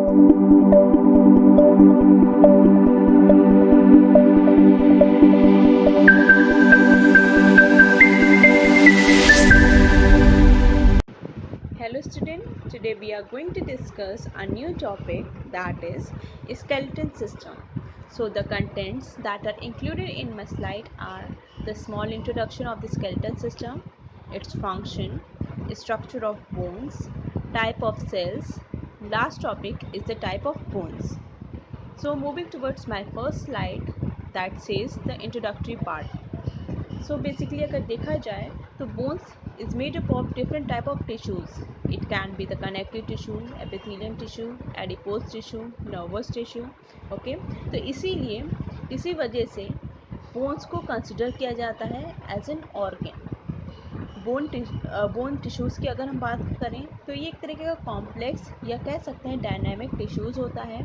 Hello student, today we are going to discuss a new topic, that is skeleton system. So the contents that are included in my slide are the small introduction of the skeleton system, its function, structure of bones, type of cells. Last topic is the type of bones. So moving towards my first slide, that says the introductory part. So basically अगर देखा जाए तो bones is made up of different type of tissues. It can be the connective tissue, epithelium tissue, adipose tissue, nervous tissue. Okay, तो इसीलिए इसी वजह से bones को consider किया जाता है as an organ. Bone tissues की अगर हम बात करें तो ये एक तरीके का कॉम्प्लेक्स या कह सकते हैं डायनामिक टिश्यूज़ होता है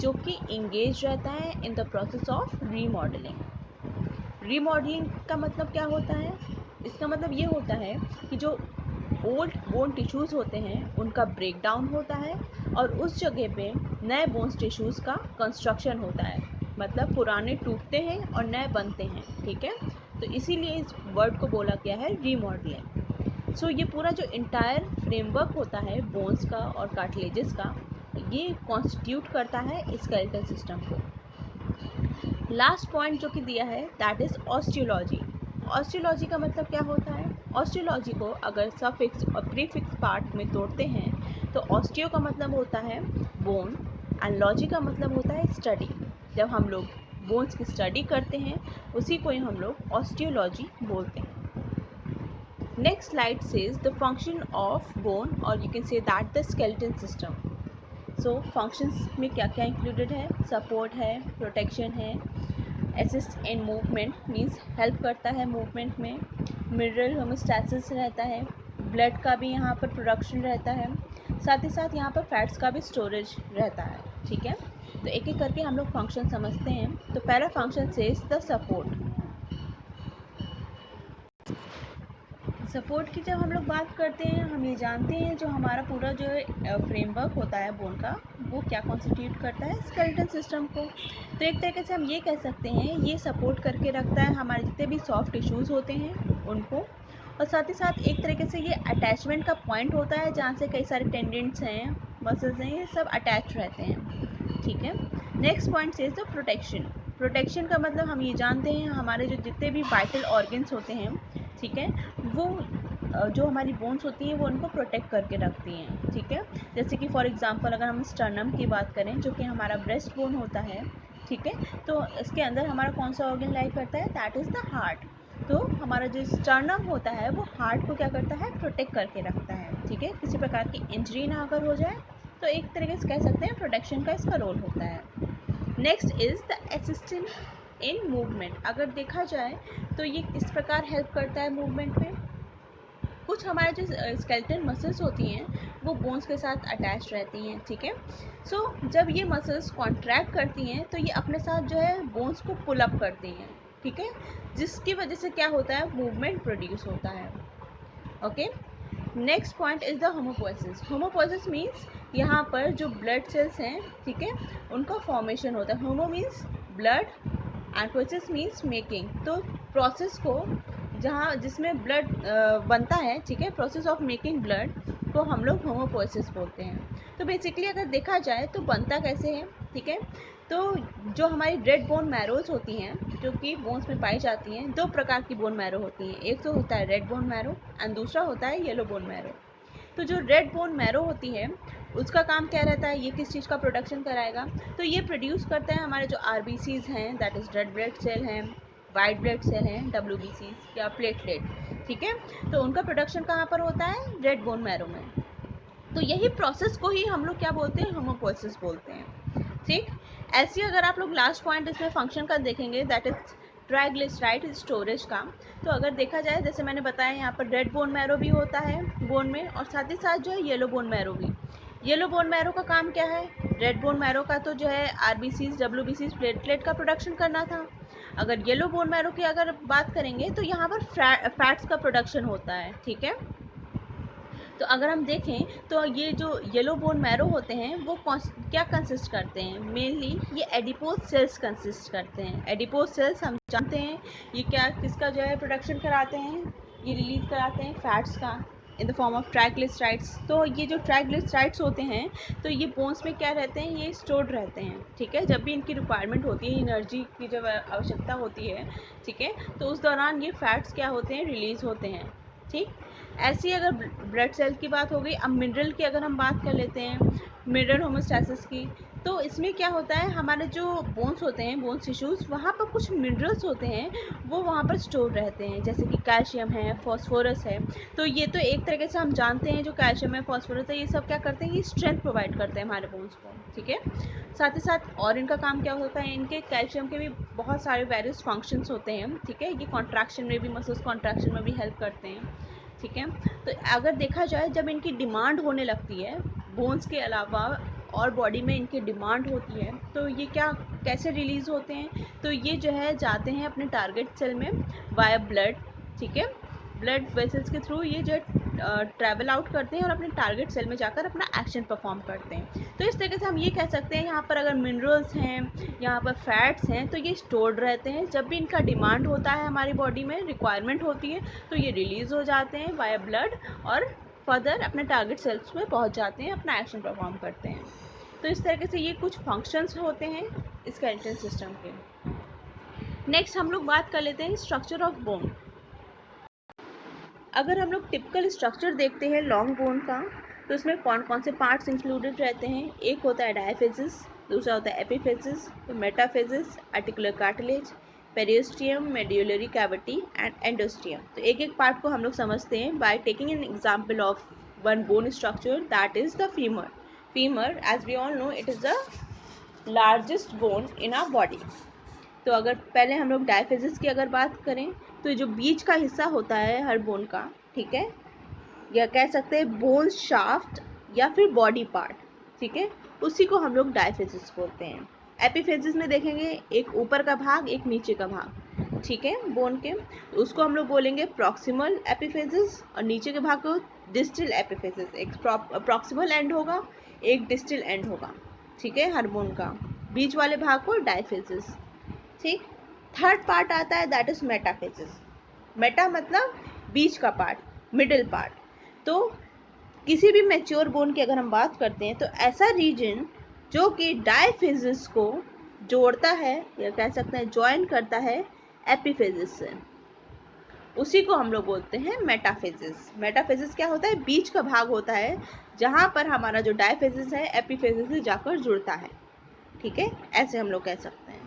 जो कि इंगेज रहता है in the process of remodelling. Remodelling का मतलब क्या होता है? इसका मतलब ये होता है कि जो ओल्ड बोन टिश्यूज़ होते हैं उनका ब्रेक डाउन होता है और उस जगह पे नए बोन्स टिश्यूज़ का कंस्ट्रक्शन होता है. मतलब पुराने टूटते हैं और नए बनते हैं. ठीक है, तो इसीलिए इस वर्ड को बोला गया है रीमॉडलिंग. सो ये पूरा जो इंटायर फ्रेमवर्क होता है बोन्स का और कार्टिलेजेस का, ये कॉन्स्टिट्यूट करता है स्केलेटल सिस्टम को. लास्ट पॉइंट जो कि दिया है दैट इज़ ऑस्टियोलॉजी. ऑस्टियोलॉजी का मतलब क्या होता है? ऑस्टियोलॉजी को अगर सफिक्स और प्रीफिक्स पार्ट में तोड़ते हैं तो ऑस्टियो का मतलब होता है बोन एंड लॉजी का मतलब होता है स्टडी. जब हम लोग बोन्स की स्टडी करते हैं उसी को ही हम लोग ऑस्टियोलॉजी बोलते हैं. Next slide says the function of bone और you can say that the skeleton system. So functions में क्या क्या इंक्लूडेड है? सपोर्ट है, प्रोटेक्शन है, assist in movement means help करता है मूवमेंट में, मिनरल होमोस्टैसिस रहता है, ब्लड का भी यहाँ पर प्रोडक्शन रहता है, साथ ही साथ यहाँ पर फैट्स का भी स्टोरेज रहता है. ठीक है, तो एक एक करके हम लोग फंक्शन समझते हैं. तो पहला function says the support. Support की जब हम लोग बात करते हैं हम ये जानते हैं जो हमारा पूरा जो फ्रेमवर्क होता है बोन का वो क्या कॉन्स्टिट्यूट करता है? स्केलेटन सिस्टम को. तो एक तरीके से हम ये कह सकते हैं ये सपोर्ट करके रखता है हमारे जितने भी सॉफ्ट टिश्यूज़ होते हैं उनको, और साथ ही साथ एक तरीके से ये अटैचमेंट का पॉइंट होता है जहाँ से कई सारे टेंडेंट्स हैं, मसल्स हैं, ये सब अटैच रहते हैं. ठीक है, next point is the protection. Protection का मतलब हम ये जानते हैं हमारे जो जितने भी वाइटल ऑर्गन्स होते हैं, ठीक है, वो जो हमारी बोन्स होती हैं वो उनको प्रोटेक्ट करके रखती हैं. ठीक है, जैसे कि फॉर एग्जांपल अगर हम स्टर्नम की बात करें जो कि हमारा ब्रेस्ट बोन होता है, ठीक है, तो इसके अंदर हमारा कौन सा ऑर्गन लाई करता है? That is the heart. तो हमारा जो स्टर्नम होता है वो हार्ट को क्या करता है? प्रोटेक्ट करके रखता है. ठीक है, किसी प्रकार की इंजरी ना अगर हो जाए तो एक तरीके से कह सकते हैं प्रोटेक्शन का इसका रोल होता है. Next is the assistant in movement. अगर देखा जाए तो ये किस प्रकार हेल्प करता है मूवमेंट में? कुछ हमारे जो स्केलेटन मसल्स होती हैं वो बोन्स के साथ अटैच रहती हैं. ठीक है, सो जब ये मसल्स कॉन्ट्रैक्ट करती हैं तो ये अपने साथ जो है बोन्स को पुल अप करती हैं. ठीक है, जिसकी वजह से क्या होता है? मूवमेंट प्रोड्यूस होता है. Okay, next point is the homopoiesis. Homopoiesis means यहाँ पर जो ब्लड सेल्स हैं, ठीक है, उनका फॉर्मेशन होता है. Homo means blood and poiesis means making. तो प्रोसेस को जहाँ जिसमें ब्लड बनता है, ठीक है, प्रोसेस ऑफ मेकिंग ब्लड को हम लोग होमोपोइसिस बोलते हैं. तो बेसिकली अगर देखा जाए तो बनता कैसे है? ठीक है, तो जो हमारी रेड बोन मैरोज होती हैं जो कि बोन्स में पाई जाती हैं, दो प्रकार की बोन मैरो होती हैं. एक तो होता है रेड बोन मैरो एंड दूसरा होता है येलो बोन मैरो. तो जो रेड बोन मैरो होती है उसका काम क्या रहता है? ये किस चीज़ का प्रोडक्शन कराएगा? तो ये प्रोड्यूस करता है हमारे जो आरबीसीज हैं, that is red blood cell हैं, वाइट ब्लड सेल हैं, डब्ल्यूबीसीज या प्लेटलेट. ठीक है, तो उनका प्रोडक्शन कहाँ पर होता है? रेड बोन मैरो में. तो यही प्रोसेस को ही हम लोग क्या बोलते हैं? होमोपोइसिस बोलते हैं. ठीक, ऐसे अगर आप लोग लास्ट पॉइंट इसमें फंक्शन का देखेंगे दैट इज ट्राइग्लिसराइड स्टोरेज का. तो अगर देखा जाए जैसे मैंने बताया यहाँ पर रेड बोन मैरो भी होता है बोन में और साथ ही साथ जो है येलो बोन मैरो भी. येलो बोन मैरो का काम क्या है? रेड बोन मैरो का तो जो है आरबीसीज डब्ल्यूबीसीज प्लेटलेट का प्रोडक्शन करना था. अगर येलो बोन मैरो की अगर बात करेंगे तो यहाँ पर फैट्स का प्रोडक्शन होता है. ठीक है, तो अगर हम देखें तो ये जो येलो बोन मैरो होते हैं वो क्या कंसिस्ट करते हैं, मेनली ये एडिपोज सेल्स कंसिस्ट करते हैं। एडिपोज सेल्स हम जानते हैं ये क्या किसका जो है प्रोडक्शन कराते हैं, ये रिलीज कराते हैं फैट्स का in the form of triglycerides. तो ये जो ट्राइग्लिसराइड्स होते हैं तो ये बोन्स में क्या रहते हैं, ये स्टोर्ड रहते हैं, ठीक है। जब भी इनकी रिक्वायरमेंट होती है, एनर्जी की जब आवश्यकता होती है, ठीक है, तो उस दौरान ये फैट्स क्या होते हैं, रिलीज होते हैं, ठीक। ऐसी अगर ब्लड सेल की बात हो गई। अब मिनरल की अगर हम बात कर लेते हैं, मिनरल होमोस्टैसिस की, तो इसमें क्या होता है, हमारे जो बोन्स होते हैं, बोन्स टिश्यूज़, वहाँ पर कुछ मिनरल्स होते हैं वो वहाँ पर स्टोर रहते हैं, जैसे कि कैल्शियम है, फॉस्फोरस है। तो ये तो एक तरीके से हम जानते हैं जो कैल्शियम है, फॉस्फोरस है, ये सब क्या करते हैं, ये स्ट्रेंथ प्रोवाइड करते हैं हमारे बोन्स को, ठीक है। साथ ही साथ और इनका काम क्या होता है, इनके कैल्शियम के भी बहुत सारे वेरियस फंक्शंस होते हैं, ठीक है। ये कॉन्ट्रैक्शन में भी, मसल्स कॉन्ट्रैक्शन में भी हेल्प करते हैं, ठीक है। तो अगर देखा जाए जब इनकी डिमांड होने लगती है, बोन्स के अलावा और बॉडी में इनकी डिमांड होती है, तो ये क्या कैसे रिलीज़ होते हैं, तो ये जो है जाते हैं अपने टारगेट सेल में वाया ब्लड, ठीक है। ब्लड वेसल्स के थ्रू ये जो ट्रैवल आउट करते हैं और अपने टारगेट सेल में जाकर अपना एक्शन परफॉर्म करते हैं। तो इस तरीके से हम ये कह सकते हैं यहाँ पर अगर मिनरल्स हैं, यहाँ पर फैट्स हैं, तो ये स्टोर्ड रहते हैं। जब भी इनका डिमांड होता है, हमारी बॉडी में रिक्वायरमेंट होती है, तो ये रिलीज़ हो जाते हैं वाया ब्लड और फर्दर अपने टारगेट सेल्स में पहुँच जाते हैं, अपना एक्शन परफॉर्म करते हैं। तो इस तरीके से ये कुछ फंक्शंस होते हैं स्केलेटल सिस्टम के। नेक्स्ट हम लोग बात कर लेते हैं स्ट्रक्चर ऑफ बोन। अगर हम लोग टिपिकल स्ट्रक्चर देखते हैं लॉन्ग बोन का, तो उसमें कौन कौन से पार्ट्स इंक्लूडेड रहते हैं। एक होता है डायफेसिस, दूसरा होता है एपिफेसिस, तो metaphysis, articular cartilage, periosteum, medullary cavity and endosteum. तो एक एक पार्ट को हम लोग समझते हैं by taking an example of one bone structure, that is the femur. Femur, as we all know, it is the largest bone in our body. तो अगर पहले हम लोग डायफेसिस की अगर बात करें, तो जो बीच का हिस्सा होता है हर बोन का, ठीक है, या कह सकते हैं बोन शाफ्ट या फिर बॉडी पार्ट, ठीक है, उसी को हम लोग डायफेसिस बोलते हैं। एपिफेसिस में देखेंगे एक ऊपर का भाग, एक नीचे का भाग, ठीक है, बोन के, तो उसको हम लोग बोलेंगे प्रॉक्सिमल एपिफेसिस, और नीचे के भाग को डिस्टल एपिफेसिस। एक प्रॉक्सिमल एंड होगा, एक डिस्टल एंड होगा, ठीक है, हर बोन का। बीच वाले भाग को डायफेसिस, ठीक। थर्ड पार्ट आता है, दैट इज मेटाफेसिस। मेटा मतलब बीच का पार्ट, मिडिल पार्ट। तो किसी भी मैच्योर बोन की अगर हम बात करते हैं, तो ऐसा रीजन जो कि डायफेसिस को जोड़ता है या कह सकते हैं ज्वाइन करता है एपिफेसिस से, उसी को हम लोग बोलते हैं मेटाफेसिस। मेटाफेसिस क्या होता है, बीच का भाग होता है जहाँ पर हमारा जो डायफेसिस है एपिफेसिस से जाकर जुड़ता है, ठीक है, ऐसे हम लोग कह सकते हैं।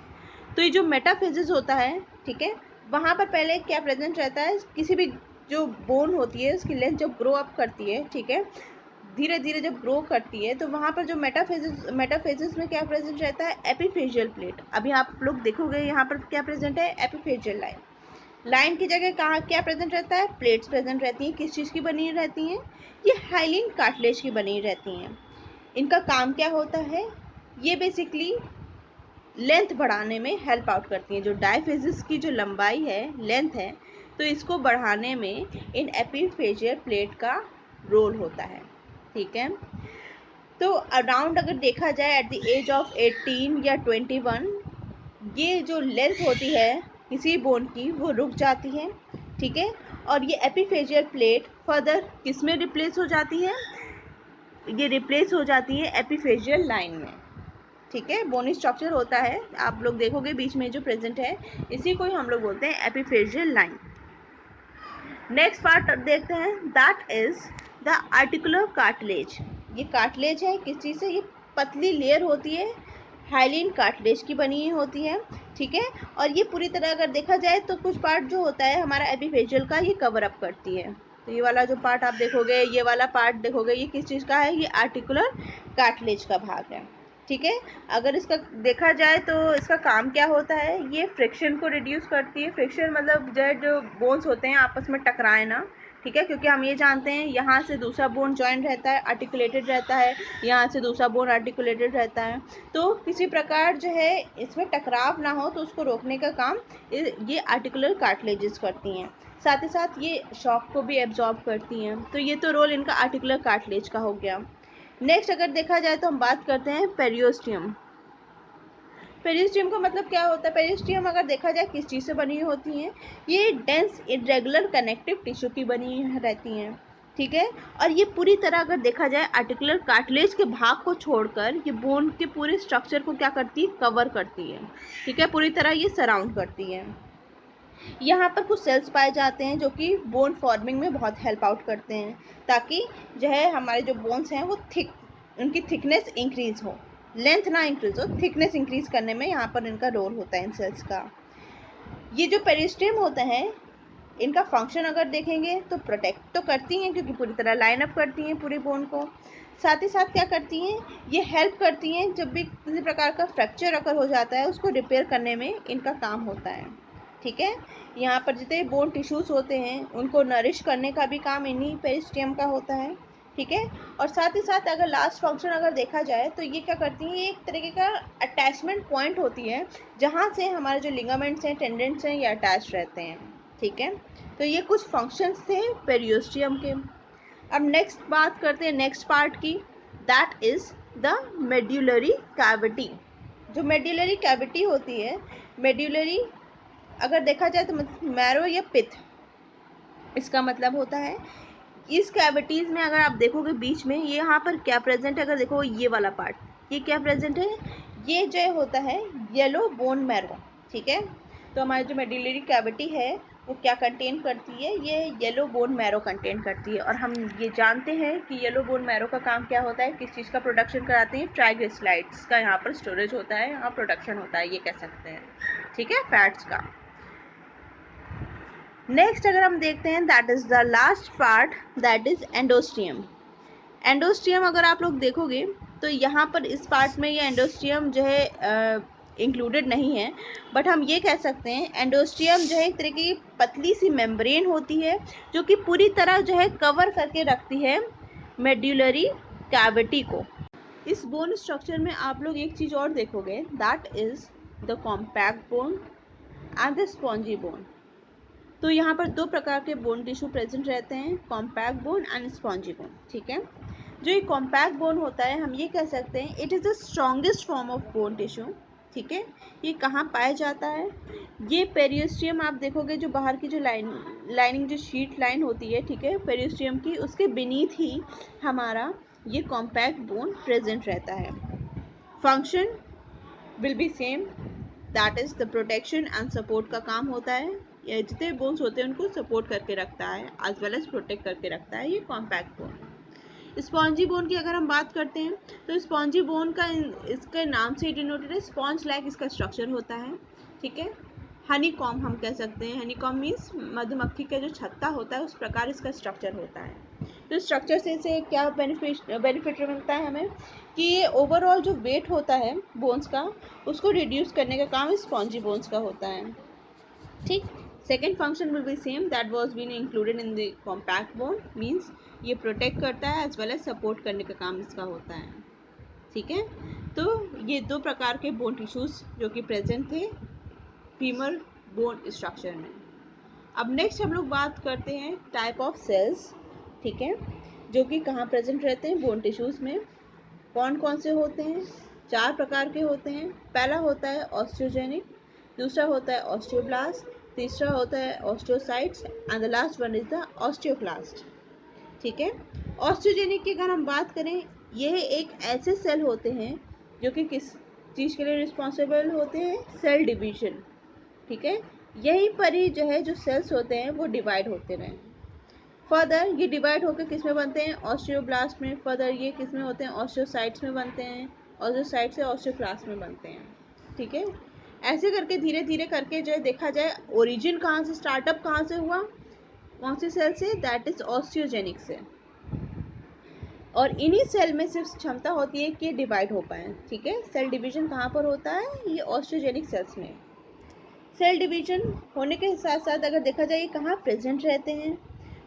तो ये जो मेटाफेसिस होता है, ठीक है, वहाँ पर पहले क्या प्रेजेंट रहता है, किसी भी जो बोन होती है उसकी लेंथ जब ग्रो अप करती है, ठीक है, धीरे धीरे जब ग्रो करती है, तो वहाँ पर जो मेटाफेसिस में क्या प्रेजेंट रहता है, एपिफेशियल प्लेट। अभी आप लोग देखोगे यहाँ पर क्या प्रेजेंट है, एपिफेशियल लाइन। लाइन की जगह कहाँ क्या प्रेजेंट रहता है, प्लेट्स प्रेजेंट रहती हैं। किस चीज़ की बनी रहती हैं, ये हाइलिन कार्टिलेज की बनी रहती हैं। इनका काम क्या होता है, ये बेसिकली लेंथ बढ़ाने में हेल्प आउट करती हैं। जो डायफेसिस की जो लंबाई है, लेंथ है, तो इसको बढ़ाने में इन एपिफेशियल प्लेट का रोल होता है, ठीक है। तो अराउंड अगर देखा जाए एट द एज ऑफ 18 या 21, ये जो लेंथ होती है किसी बोन की वो रुक जाती है, ठीक है, और ये एपिफेशियल प्लेट फर्दर किस में रिप्लेस हो जाती है, ये रिप्लेस हो जाती है एपिफेशियल लाइन में, ठीक है। बोनी स्ट्रक्चर होता है, आप लोग देखोगे बीच में जो प्रेजेंट है, इसी को ही हम लोग बोलते हैं एपिफेशियल लाइन। नेक्स्ट पार्ट देखते हैं, that is the articular cartilage. ये कार्टिलेज है किस चीज़ से, ये पतली लेयर होती है, हाइलिन कार्टिलेज की बनी हुई होती है, ठीक है। और ये पूरी तरह अगर देखा जाए तो कुछ पार्ट जो होता है हमारा एपिफेशियल का, ये कवर अप करती है। तो ये वाला जो पार्ट आप देखोगे, ये वाला पार्ट देखोगे, ये किस चीज़ का है, ये आर्टिकुलर कार्टिलेज का भाग है, ठीक है। अगर इसका देखा जाए तो इसका काम क्या होता है, ये फ्रिक्शन को रिड्यूस करती है। फ्रिक्शन मतलब जो बोन्स होते हैं आपस में टकराए ना, ठीक है, क्योंकि हम ये जानते हैं यहाँ से दूसरा बोन जॉइंट रहता है, आर्टिकुलेटेड रहता है, यहाँ से दूसरा बोन आर्टिकुलेटेड रहता है, तो किसी प्रकार जो है इसमें टकराव ना हो, तो उसको रोकने का काम ये आर्टिकुलर कार्टिलेजेस करती हैं। साथ ही साथ ये शॉक को भी एब्जॉर्ब करती हैं। तो ये तो रोल इनका आर्टिकुलर कार्टिलेज का हो गया। नेक्स्ट अगर देखा जाए तो हम बात करते हैं पेरियोस्टियम। पेरियोस्टियम का मतलब क्या होता है? पेरियोस्टियम अगर देखा जाए किस चीज़ से बनी होती हैं, ये डेंस इरेगुलर कनेक्टिव टिश्यू की बनी रहती हैं, ठीक है। और ये पूरी तरह अगर देखा जाए आर्टिकुलर कार्टिलेज के भाग को छोड़कर ये बोन के पूरे स्ट्रक्चर को क्या करती है? कवर करती है, ठीक है, पूरी तरह ये सराउंड करती है। यहाँ पर कुछ सेल्स पाए जाते हैं जो कि बोन फॉर्मिंग में बहुत हेल्प आउट करते हैं, ताकि जो है हमारे जो बोन्स हैं वो उनकी थिकनेस इंक्रीज हो, लेंथ ना इंक्रीज हो, थिकनेस इंक्रीज करने में यहाँ पर इनका रोल होता है इन सेल्स का। ये जो पेरिस्टियम होते हैं, इनका फंक्शन अगर देखेंगे तो प्रोटेक्ट तो करती हैं, क्योंकि पूरी तरह लाइन अप करती हैं पूरे बोन को। साथ ही साथ क्या करती हैं? ये हेल्प करती हैं जब भी किसी प्रकार का फ्रैक्चर अगर हो जाता है उसको रिपेयर करने में इनका काम होता है, ठीक है। यहाँ पर जितने बोन टिश्यूज होते हैं उनको नरिश करने का भी काम इन्हीं पेरिस्टियम का होता है, ठीक है। और साथ ही साथ अगर लास्ट फंक्शन अगर देखा जाए तो ये क्या करती हैं? ये एक तरीके का अटैचमेंट पॉइंट होती है जहाँ से हमारे जो लिगामेंट्स हैं, टेंडेंट्स हैं, ये अटैच रहते हैं, ठीक है। तो ये कुछ फंक्शंस थे पेरियोस्टियम के। अब नेक्स्ट बात करते हैं नेक्स्ट पार्ट की, that is the medullary cavity. जो मेड्यूलरी कैविटी होती है, मेड्यूलरी अगर देखा जाए तो मैरो या पिथ, इसका मतलब होता है इस कैविटीज़ में अगर आप देखोगे बीच में ये यहाँ पर क्या प्रेजेंट है, अगर देखो ये वाला पार्ट, ये क्या प्रेजेंट है? ये जो होता है येलो बोन मैरो, ठीक है। तो हमारी जो मेडुलरी कैविटी है वो क्या कंटेन करती है? ये येलो बोन मैरो कंटेन करती है। और हम ये जानते हैं कि येलो बोन मैरो का काम क्या होता है, किस चीज़ का प्रोडक्शन कराते हैं? ट्राइग्लिसराइड्स का यहाँ पर स्टोरेज होता है, यहाँ प्रोडक्शन होता है, ये कह सकते हैं, ठीक है, फैट्स का। नेक्स्ट अगर हम देखते हैं, that is the last part, that is endosteum. Endosteum अगर आप लोग देखोगे तो यहाँ पर इस पार्ट में ये एंडोस्टियम जो है इंक्लूडेड नहीं है, बट हम ये कह सकते हैं एंडोस्टियम जो है एक तरह की पतली सी मेम्ब्रेन होती है जो कि पूरी तरह जो है कवर करके रखती है मेड्यूलरी कैविटी को। इस बोन स्ट्रक्चर में आप लोग एक चीज़ और देखोगे, that is the compact bone and the spongy bone. तो यहाँ पर दो प्रकार के बोन टिश्यू प्रेजेंट रहते हैं, compact bone and spongy bone, ठीक है। जो ये कॉम्पैक्ट बोन होता है हम ये कह सकते हैं it is the strongest form of bone tissue, ठीक है। ये कहाँ पाया जाता है? ये पेरियोस्टियम आप देखोगे जो बाहर की जो लाइनिंग जो शीट लाइन होती है, ठीक है, पेरियोस्टियम की, उसके बीनीथ ही हमारा ये कॉम्पैक्ट बोन प्रेजेंट रहता है। Function will be same, that is the protection and support का काम होता है। ये जितने बोन्स होते हैं उनको सपोर्ट करके रखता है एज वेल एज प्रोटेक्ट करके रखता है ये कॉम्पैक्ट बोन। स्पॉन्जी बोन की अगर हम बात करते हैं तो स्पॉन्जी बोन का इसके नाम से डिनोटेड है, स्पॉन्ज लाइक इसका स्ट्रक्चर होता है, ठीक है। हनी कॉम हम कह सकते हैं, हनी कॉम मीन्स मधुमक्खी का जो छत्ता होता है उस प्रकार इसका स्ट्रक्चर होता है। तो स्ट्रक्चर से इसे क्या बेनिफिट मिलता है हमें कि ये ओवरऑल जो वेट होता है बोन्स का उसको रिड्यूस करने का काम स्पॉन्जी बोन्स का होता है, ठीक। Second function will be same, that was been included in the compact bone, means ये प्रोटेक्ट करता है एज वेल एज सपोर्ट करने का काम इसका होता है, ठीक है। तो ये दो प्रकार के बोन टिश्यूज जो कि प्रेजेंट थे फीमर बोन स्ट्रक्चर में। अब नेक्स्ट हम लोग बात करते हैं टाइप ऑफ सेल्स, ठीक है, जो कि कहाँ प्रेजेंट रहते हैं बोन टिश्यूज में, कौन कौन से होते हैं? चार प्रकार के होते हैं। पहला होता है ऑस्टियोजेनिक, दूसरा होता है ऑस्टियोब्लास्ट, तीसरा होता है osteocytes and the last one is the osteoclast, ठीक है। ऑस्टियोजेनिक की अगर हम बात करें, यह एक ऐसे सेल होते हैं जो कि किस चीज़ के लिए रिस्पॉन्सिबल होते हैं? सेल डिवीजन, ठीक है। यहीं पर ही जो है जो सेल्स होते हैं वो डिवाइड होते रहे। फर्दर ये डिवाइड होकर किस में बनते हैं? ऑस्टियोब्लास्ट में। फर्दर ये किस में होते हैं? ऑस्टियोसाइट्स में बनते हैं। ऑस्टियोसाइट से ऑस्टियोक्लास्ट में बनते हैं, ठीक है। ऐसे करके धीरे धीरे करके जो है देखा जाए ओरिजिन कहाँ से, स्टार्टअप कहाँ से हुआ, कौन सी सेल से? दैट इज ऑस्टियोजेनिक से। और इन्हीं सेल में सिर्फ क्षमता होती है कि डिवाइड हो पाए, ठीक है। सेल डिवीजन कहाँ पर होता है? ये ऑस्टियोजेनिक सेल्स में। सेल डिवीजन होने के साथ साथ अगर देखा जाए ये कहाँ प्रेजेंट रहते हैं,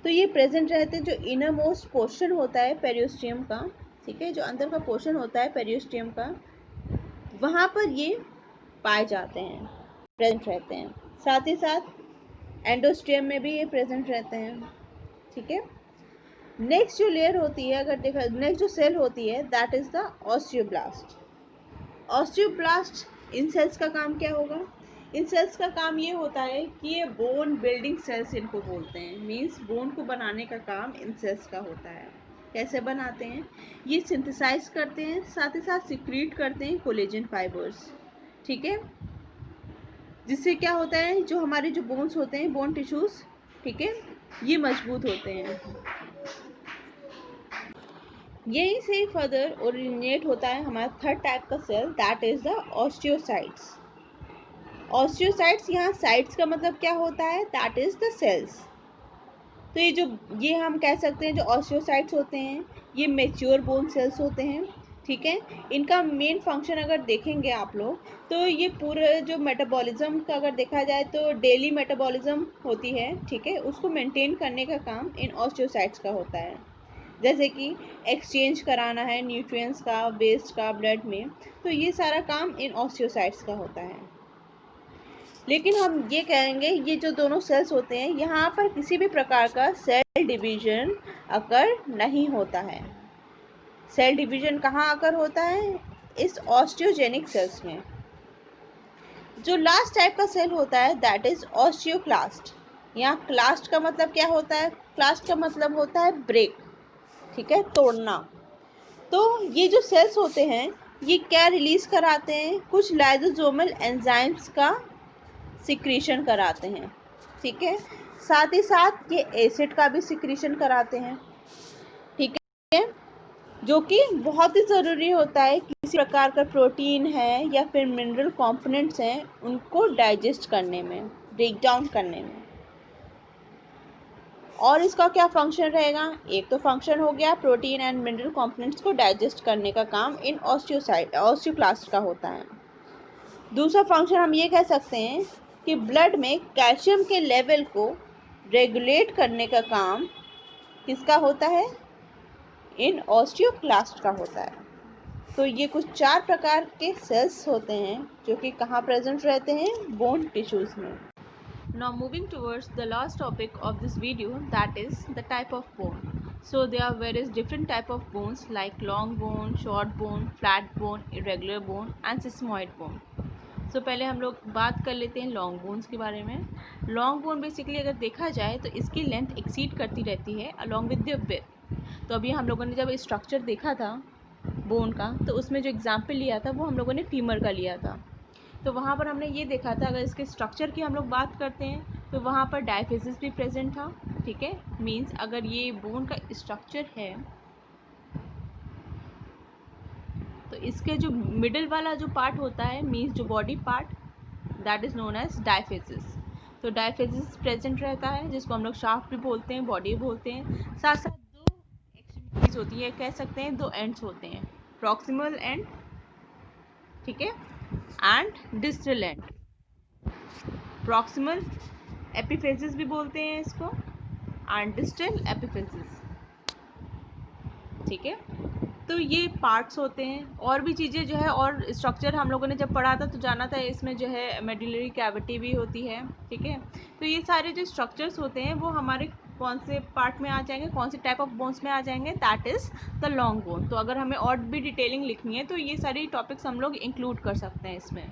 तो ये प्रेजेंट रहते हैं जो इनर मोस्ट पोर्शन होता है पेरियोस्टियम का, ठीक है, जो अंदर का पोर्शन होता है पेरियोस्टियम का, वहाँ पर ये पाए जाते हैं, प्रेजेंट रहते हैं। साथ ही साथ एंडोस्टियम में भी ये प्रेजेंट रहते हैं, ठीक है। नेक्स्ट जो लेयर होती है, अगर देखा नेक्स्ट जो सेल होती है, that is the osteoblast. Osteoblast in cells का काम क्या होगा? इन सेल्स का काम ये होता है कि ये बोन बिल्डिंग सेल्स इनको बोलते हैं, मीन्स बोन को बनाने का काम इन सेल्स का होता है। कैसे बनाते हैं? ये सिंथेसाइज करते हैं, साथ ही साथ सिक्रीट करते हैं कोलेजन फाइबर्स, ठीक है। जिससे क्या होता है, जो हमारे जो बोन्स होते हैं, बोन टिश्यूज, ठीक है, ये मजबूत होते हैं। यहीं से फर्दर ओरिजिनेट होता है हमारा थर्ड टाइप का cell, that is the osteocytes. Osteocytes, यहाँ साइट्स का मतलब क्या होता है? That is the cells. तो ये हम कह सकते हैं जो ऑस्टियोसाइट्स होते हैं, ये मेच्योर बोन सेल्स होते हैं, ठीक है। इनका मेन फंक्शन अगर देखेंगे आप लोग, तो ये पूरे जो मेटाबॉलिज्म का अगर देखा जाए तो डेली मेटाबॉलिज्म होती है, ठीक है, उसको मेंटेन करने का काम इन ऑस्टियोसाइट्स का होता है। जैसे कि एक्सचेंज कराना है न्यूट्रिएंट्स का, वेस्ट का ब्लड में, तो ये सारा काम इन ऑस्टियोसाइट्स का होता है। लेकिन हम ये कहेंगे, ये जो दोनों सेल्स होते हैं, यहाँ पर किसी भी प्रकार का सेल डिवीजन अकर नहीं होता है। सेल डिवीजन कहाँ अकर होता है? इस ऑस्टियोजेनिक सेल्स में। जो लास्ट टाइप का सेल होता है, दैट इज ऑस्टियोक्लास्ट। यहाँ क्लास्ट का मतलब क्या होता है? क्लास्ट का मतलब होता है ब्रेक, ठीक है, तोड़ना। तो ये जो सेल्स होते हैं, ये क्या रिलीज कराते हैं? कुछ लाइसोसोमल एंजाइम्स का सिक्रीशन कराते हैं, ठीक है। साथ ही साथ ये एसिड का भी सिक्रीशन कराते हैं, ठीक है, जो कि बहुत ही ज़रूरी होता है किसी प्रकार का प्रोटीन है या फिर मिनरल कंपोनेंट्स हैं, उनको डाइजेस्ट करने में, ब्रेक डाउन करने में। और इसका क्या फंक्शन रहेगा? एक तो फंक्शन हो गया प्रोटीन एंड मिनरल कंपोनेंट्स को डाइजेस्ट करने का काम इन ऑस्टियोक्लास्ट का होता है। दूसरा फंक्शन हम ये कह सकते हैं कि ब्लड में कैल्शियम के लेवल को रेगुलेट करने का काम किसका होता है? इन ऑस्टियोक्लास्ट का होता है। तो ये कुछ 4 प्रकार के सेल्स होते हैं जो कि कहाँ प्रेजेंट रहते हैं? बोन टिश्यूज में। Now moving towards the last topic of this video, that is the type of bone. So there are various different type of bones like long bone, short bone, flat bone, irregular bone and sesamoid bone. So पहले हम लोग बात कर लेते हैं long bones के बारे में। लॉन्ग बोन बेसिकली अगर देखा जाए तो इसकी लेंथ एक्सीड करती रहती है अलॉन्ग विद द विड्थ। तो अभी हम लोगों ने जब स्ट्रक्चर देखा था बोन का, तो उसमें जो एग्जाम्पल लिया था वो हम लोगों ने फीमर का लिया था। तो वहाँ पर हमने ये देखा था, अगर इसके स्ट्रक्चर की हम लोग बात करते हैं तो वहाँ पर डायफेसिस भी प्रेजेंट था, ठीक है। मीन्स अगर ये बोन का स्ट्रक्चर है तो इसके जो मिडल वाला जो पार्ट होता है, मीन्स जो body part, that is known as diaphysis. तो डायफेसिस प्रेजेंट रहता है, जिसको हम लोग शाफ्ट भी बोलते हैं, बॉडी भी बोलते हैं। साथ साथ 2 एक्सट्रीमिटीज होती है, कह सकते हैं 2 एंड्स होते हैं, प्रॉक्सिमल एंड, ठीक है, and distal end. Proximal epiphysis भी बोलते हैं इसको, एंड डिस्टल एपिफेसिस, ठीक है। तो ये पार्ट्स होते हैं। और भी चीज़ें जो है और स्ट्रक्चर हम लोगों ने जब पढ़ा था तो जाना था इसमें जो है मेडुलरी कैविटी भी होती है, ठीक है। तो ये सारे जो स्ट्रक्चर्स होते हैं वो हमारे कौन से पार्ट में आ जाएंगे, कौन से टाइप ऑफ बोन्स में आ जाएंगे? That is the long bone. तो अगर हमें और भी डिटेलिंग लिखनी है तो ये सारी टॉपिक्स हम लोग इंक्लूड कर सकते हैं इसमें।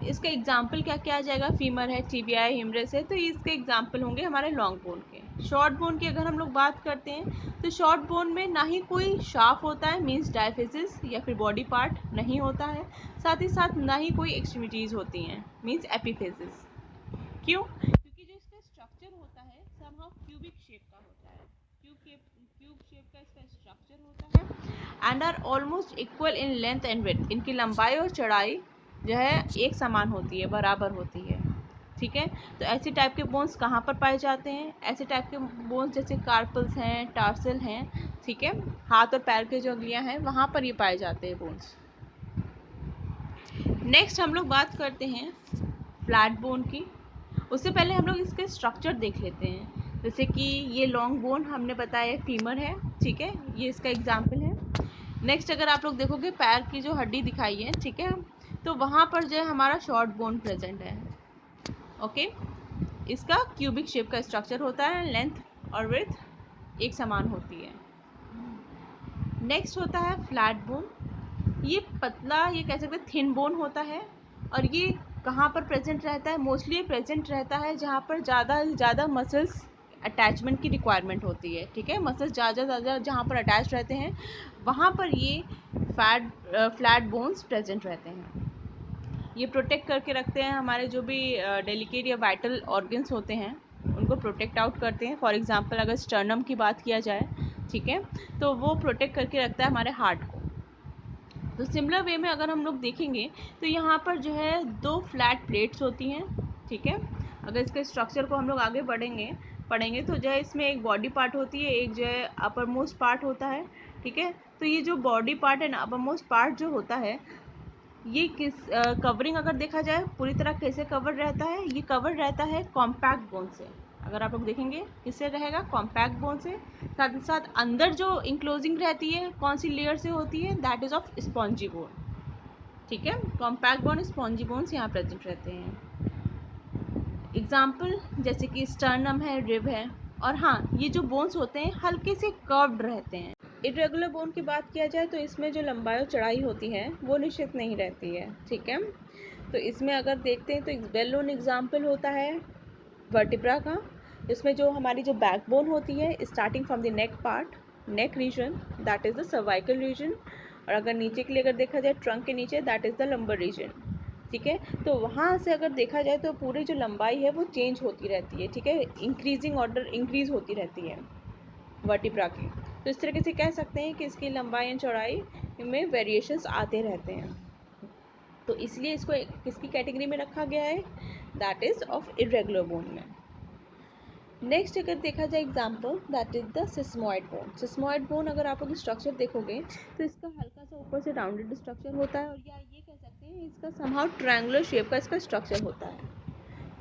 इसका एग्जाम्पल क्या क्या आ जाएगा? फीमर है, टिबिया है, हिमरेस है, तो इसके एग्जाम्पल होंगे हमारे लॉन्ग बोन के। शॉर्ट बोन की अगर हम लोग बात करते हैं तो शॉर्ट बोन में ना ही कोई शाफ्ट होता है, मीन्स डायफेसिस या फिर बॉडी पार्ट नहीं होता है, साथ ही साथ ना ही कोई एक्सट्रीमिटीज़ होती हैं, मीन्स एपिफेसिस। क्यों? क्योंकि जो इसका स्ट्रक्चर होता है समहाउ क्यूबिक शेप का होता है, क्यूब शेप का इसका स्ट्रक्चर होता है, and are almost equal in length and width. इनकी लंबाई और चौड़ाई जो है एक समान होती है, बराबर होती है, ठीक है। तो ऐसे टाइप के बोन्स कहाँ पर पाए जाते हैं? ऐसे टाइप के बोन्स जैसे कार्पल्स हैं, टार्सल हैं, ठीक है, हाथ और पैर के जो अंगुलियाँ हैं वहाँ पर ये पाए जाते हैं बोन्स। नेक्स्ट हम लोग बात करते हैं फ्लैट बोन की। उससे पहले हम लोग इसके स्ट्रक्चर देख लेते हैं। जैसे कि ये लॉन्ग बोन हमने बताया फीमर है, ठीक है, ये इसका एग्जाम्पल है। नेक्स्ट अगर आप लोग देखोगे पैर की जो हड्डी दिखाई है, ठीक है, तो वहाँ पर जो है हमारा शॉर्ट बोन प्रेजेंट है। ओके। इसका क्यूबिक शेप का स्ट्रक्चर होता है, लेंथ और विड्थ एक समान होती है। नेक्स्ट होता है फ्लैट बोन। ये पतला, ये कह सकते हैं थिन बोन होता है, और ये कहाँ पर प्रेजेंट रहता है? मोस्टली ये प्रेजेंट रहता है जहाँ पर ज़्यादा मसल्स अटैचमेंट की रिक्वायरमेंट होती है, ठीक है। मसल्स ज़्यादा जहाँ पर अटैच रहते हैं वहाँ पर ये फ्लैट बोन्स प्रेजेंट रहते हैं। ये प्रोटेक्ट करके रखते हैं हमारे जो भी डेलिकेट या वाइटल ऑर्गन्स होते हैं, उनको प्रोटेक्ट आउट करते हैं। फॉर एग्जांपल अगर स्टर्नम की बात किया जाए, ठीक है, तो वो प्रोटेक्ट करके रखता है हमारे हार्ट को। तो सिमिलर वे में अगर हम लोग देखेंगे तो यहाँ पर जो है 2 फ्लैट प्लेट्स होती हैं, ठीक है। अगर इसके स्ट्रक्चर को हम लोग आगे पढ़ेंगे तो जो है इसमें एक बॉडी पार्ट होती है, एक जो है अपर मोस्ट पार्ट होता है, ठीक है। तो ये जो body part and upper most part जो होता है, ये किस कवरिंग अगर देखा जाए पूरी तरह कैसे कवर रहता है? ये कवर रहता है कॉम्पैक्ट बोन से। अगर आप लोग देखेंगे किससे रहेगा? कॉम्पैक्ट बोन से। साथ ही साथ अंदर जो इंक्लोजिंग रहती है कौन सी लेयर से होती है? That is of spongy bone, ठीक है। कॉम्पैक्ट बोन, स्पॉन्जी बोन्स यहाँ प्रेजेंट रहते हैं। एग्जाम्पल जैसे कि स्टर्नम है, रिब है, और हाँ ये जो बोन्स होते हैं हल्के से कर्व्ड रहते हैं। इरेगुलर बोन की बात किया जाए तो इसमें जो लंबाई और चौड़ाई होती है वो निश्चित नहीं रहती है, ठीक है। तो इसमें अगर देखते हैं तो एक वेल नोन एग्जाम्पल होता है वर्टिब्रा का। इसमें जो हमारी जो बैकबोन होती है starting from the neck part, neck region, that is the cervical region, और अगर नीचे के लिए अगर देखा जाए ट्रंक के नीचे, that is the lumbar region, ठीक है। तो वहाँ से अगर देखा जाए तो पूरी जो लंबाई है वो चेंज होती रहती है, ठीक है। इंक्रीजिंग ऑर्डर इंक्रीज होती रहती है वर्टिब्रा की। तो इस तरीके से कह सकते हैं कि इसकी लंबाई एंड चौड़ाई में वेरिएशंस आते रहते हैं। तो इसलिए इसको किसकी कैटेगरी में रखा गया है? That is of irregular bone में। नेक्स्ट अगर देखा जाए example, that is the sesamoid bone. Sesamoid bone अगर आप लोग स्ट्रक्चर देखोगे तो इसका हल्का सा ऊपर से राउंडेड स्ट्रक्चर होता है, और या ये कह सकते हैं इसका समहाउ ट्रायंगुलर शेप का इसका स्ट्रक्चर होता है,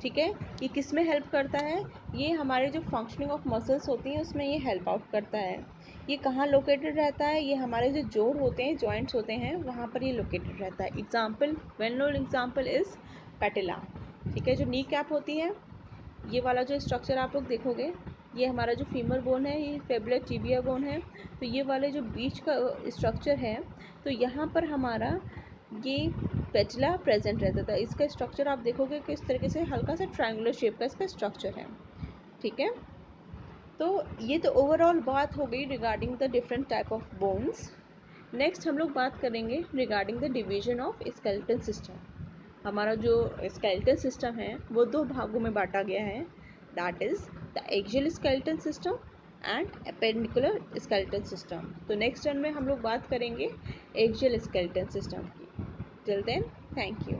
ठीक है। ये किस में हेल्प करता है? ये हमारे जो फंक्शनिंग ऑफ मसल्स होती हैं उसमें ये हेल्प आउट करता है। ये कहाँ लोकेटेड रहता है? ये हमारे जो जोड़ होते हैं, जॉइंट्स होते हैं, वहाँ पर ये लोकेटेड रहता है। Example, well known example is पैटेला, ठीक है। जो नी कैप होती है, ये वाला जो स्ट्रक्चर आप लोग देखोगे, ये हमारा जो फीमर बोन है, ये फेबुलर टिबिया बोन है। तो ये वाले जो बीच का स्ट्रक्चर है, तो यहाँ पर हमारा ये पेटिला प्रेजेंट रहता था। इसका स्ट्रक्चर आप देखोगे कि इस तरीके से हल्का सा ट्रायंगुलर शेप का इसका स्ट्रक्चर है, ठीक है। तो ये तो ओवरऑल बात हो गई regarding the different type of bones. Next हम लोग बात करेंगे regarding the division of skeletal system. हमारा जो स्केलेटल सिस्टम है वो 2 भागों में बांटा गया है, that is the axial skeletal system and appendicular skeletal system. तो नेक्स्ट टर्न में हम लोग बात करेंगे एक्सियल स्केलेटल सिस्टम की। Till then, thank you.